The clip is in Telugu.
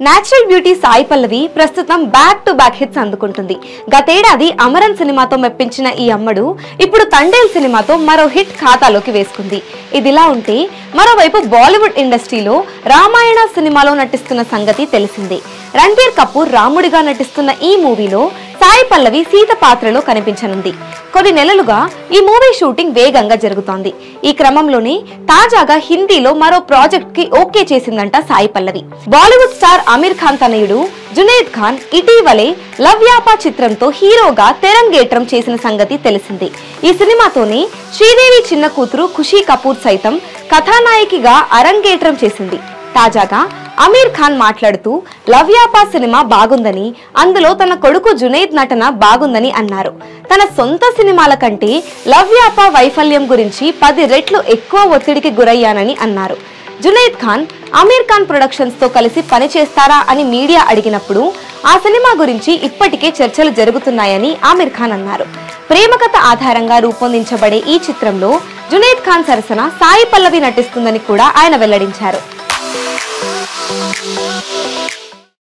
నేచురల్ బ్యూటీ సాయి పల్లవి ప్రస్తుతం బ్యాక్ టు బ్యాక్ హిట్స్ అందుకుంటుంది. గతేడాది అమరన్ సినిమాతో మెప్పించిన ఈ అమ్మడు ఇప్పుడు తండేల్ సినిమాతో మరో హిట్ ఖాతాలోకి వేసుకుంది. ఇదిలా ఉంటే మరోవైపు బాలీవుడ్ ఇండస్ట్రీలో రామాయణ సినిమాలో నటిస్తున్న సంగతి తెలిసిందే. రణ్బీర్ కపూర్ రాముడిగా నటిస్తున్న ఈ మూవీలో సాయి పల్లవి సీత పాత్రలో కనిపించనుంది. కొన్ని నెలలుగా ఈ మూవీ షూటింగ్ వేగంగా జరుగుతోంది. ఈ క్రమంలోనే తాజాగా హిందీలో మరో ప్రాజెక్ట్ కి ఓకే చేసిందంట సాయి పల్లవి. బాలీవుడ్ స్టార్ అమీర్ ఖాన్ తనయుడు జునైద్ ఖాన్ ఇటీవలే లవ్యాపా చిత్రంతో హీరోగా తెరంగేట్రం చేసిన సంగతి తెలిసిందే. ఈ సినిమాతోనే శ్రీదేవి చిన్న కూతురు ఖుషీ కపూర్ సైతం కథానాయకిగా అరంగేట్రం చేసింది. తాజాగా అమీర్ ఖాన్ మాట్లాడుతూ లవ్యాపా సినిమా బాగుందని, అందులో తన కొడుకు జునైద్ నటన బాగుందని అన్నారు. తన సొంత సినిమాల కంటే లవ్యాపా వైఫల్యం గురించి 10 రెట్లు ఎక్కువ ఒత్తిడికి గురయ్యానని అన్నారు. జునైద్ ఖాన్ అమీర్ ఖాన్ ప్రొడక్షన్స్ తో కలిసి పనిచేస్తారా అని మీడియా అడిగినప్పుడు ఆ సినిమా గురించి ఇప్పటికే చర్చలు జరుగుతున్నాయని అమీర్ ఖాన్ అన్నారు. ప్రేమ కథ ఆధారంగా రూపొందించబడే ఈ చిత్రంలో జునైద్ ఖాన్ సరసన సాయి పల్లవి నటిస్తుందని కూడా ఆయన వెల్లడించారు.